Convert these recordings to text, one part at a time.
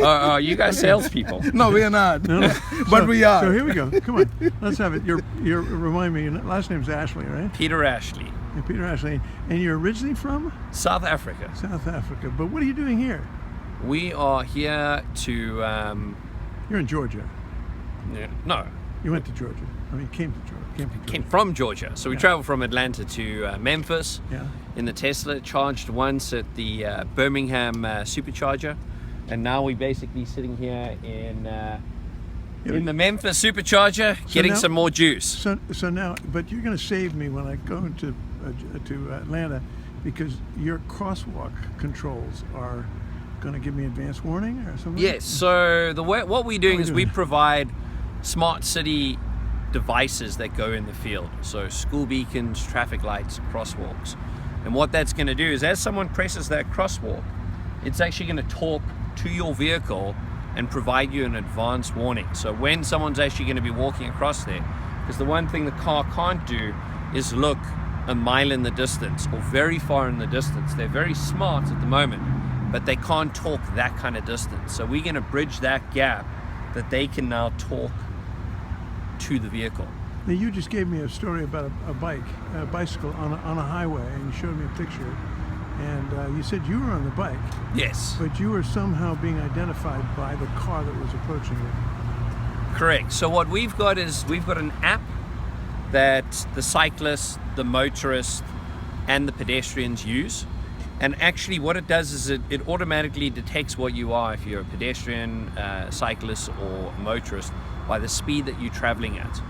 Are you guys salespeople? No, we are not. No. But we are. So here we go. Come on, let's have it. Remind me. Your last name's Ashley, right? Peter Ashley, Yeah, Peter Ashley. And you're originally from South Africa. South Africa. But what are you doing here? We are here to, You're in Georgia. no, You went to Georgia. I mean, came to Georgia. came from Georgia. So we traveled from Atlanta to Memphis Yeah. in the Tesla, charged once at the Birmingham supercharger. And now we're basically sitting here in the Memphis supercharger, getting now- some more juice. So now, but you're going to save me when I go to Atlanta, because your crosswalk controls are going to give me advance warning or something. Yes, so what we're doing What are is we we doing? provide smart city devices that go in the field. So school beacons, traffic lights, crosswalks. And what that's going to do is as someone presses that crosswalk, it's actually going to talk to your vehicle and provide you an advance warning. So when someone's actually going to be walking across there, because the one thing the car can't do is look a mile in the distance or very far in the distance. They're very smart at the moment, but they can't talk that kind of distance. So we're going to bridge that gap that they can now talk to the vehicle. Now, you just gave me a story about a bicycle on a highway, and you showed me a picture. And you said you were on the bike, Yes, but you were somehow being identified by the car that was approaching you. correct. So what we've got is we've got an app that the cyclist, the motorist, and the pedestrians use. And actually what it does is it automatically detects what you are, if you're a pedestrian, cyclist, or motorist, by the speed that you're traveling at.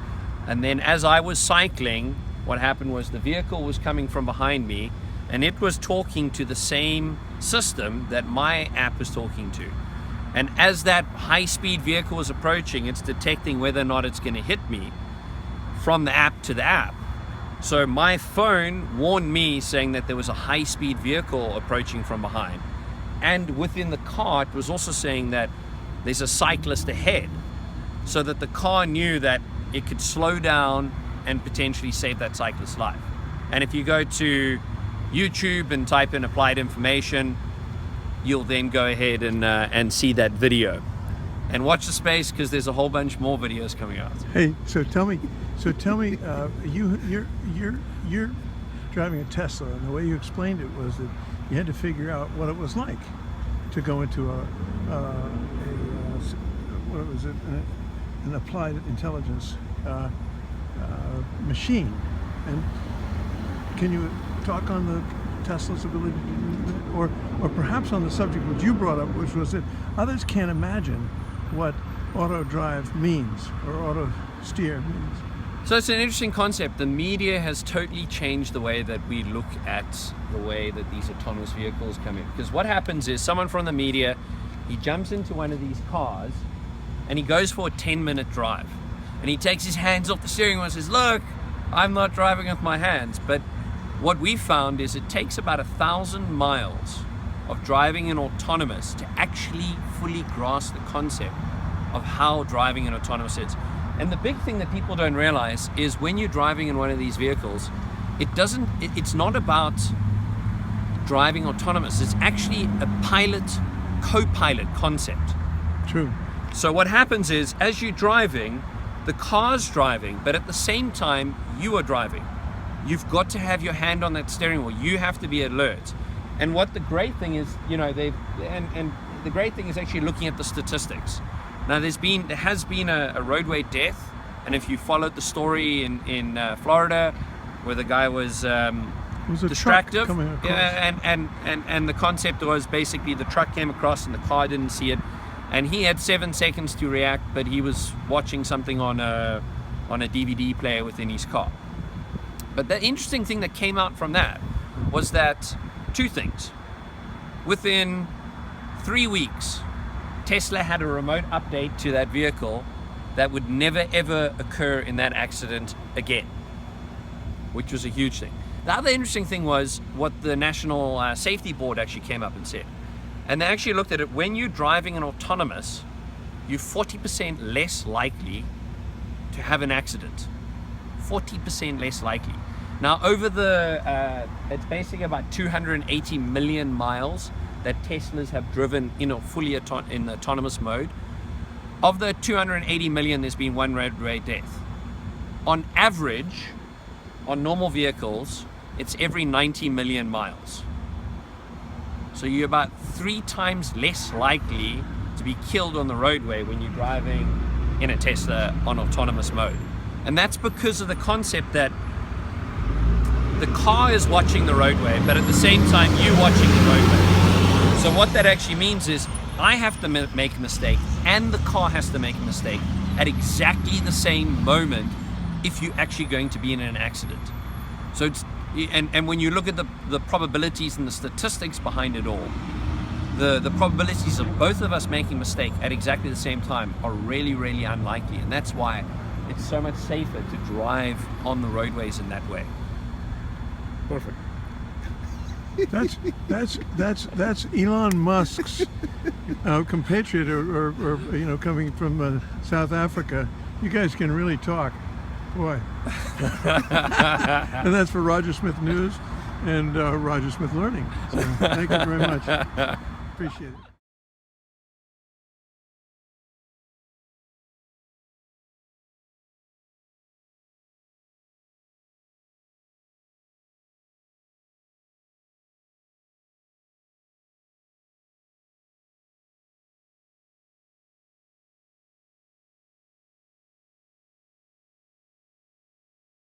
And then as I was cycling, what happened was the vehicle was coming from behind me, and it was talking to the same system that my app is talking to. And as that high-speed vehicle was approaching, it's detecting whether or not it's going to hit me from the app to the app. So my phone warned me saying that there was a high-speed vehicle approaching from behind. And within the car, it was also saying that there's a cyclist ahead, so that the car knew that it could slow down and potentially save that cyclist's life. And if you go to YouTube and type in applied information, you'll then go ahead and see that video. And watch the space, because there's a whole bunch more videos coming out. Hey, so tell me, you're driving a Tesla, and the way you explained it was that you had to figure out what it was like to go into what was it, an applied intelligence machine. And can you talk on the Tesla's ability to do that, or perhaps on the subject which you brought up, which was that others can't imagine what auto drive means or auto steer means? So it's an interesting concept. The media has totally changed the way that we look at the way that these autonomous vehicles come in. Because what happens is someone from the media, he jumps into one of these cars and he goes for a 10-minute drive. And he takes his hands off the steering wheel and says, look, I'm not driving with my hands. But what we found is it takes about 1,000 miles of driving an autonomous to actually fully grasp the concept of how driving an autonomous is. And the big thing that people don't realize is when you're driving in one of these vehicles, it's not about driving autonomous. It's actually a co-pilot concept. True. So what happens is, as you're driving, the car's driving, but at the same time, you are driving. You've got to have your hand on that steering wheel. You have to be alert. And what the great thing is, and the great thing is actually looking at the statistics. Now, there has been a roadway death, and if you followed the story in Florida, where the guy was distracted, and the concept was basically the truck came across and the car didn't see it, and he had 7 seconds to react, but he was watching something on a DVD player within his car. But the interesting thing that came out from that was that two things. Within 3 weeks, Tesla had a remote update to that vehicle that would never ever occur in that accident again, which was a huge thing. The other interesting thing was what the National Safety Board actually came up and said. And they actually looked at it. When you're driving an autonomous, you're 40% less likely to have an accident. 40% less likely. Now, over it's basically about 280 million miles that Teslas have driven in a fully in autonomous mode, of the 280 million, there's been one roadway death. On average, on normal vehicles, it's every 90 million miles. So you're about 3 times less likely to be killed on the roadway when you're driving in a Tesla on autonomous mode. And that's because of the concept that the car is watching the roadway, but at the same time you're watching the roadway. So what that actually means is I have to make a mistake and the car has to make a mistake at exactly the same moment if you're actually going to be in an accident. So it's, and when you look at the probabilities and the statistics behind it all, the probabilities of both of us making a mistake at exactly the same time are really, really unlikely. And that's why it's so much safer to drive on the roadways in that way. Perfect. That's Elon Musk's compatriot, or coming from South Africa. You guys can really talk, boy. And that's for Roger Smith News and Roger Smith Learning. So thank you very much. Appreciate it.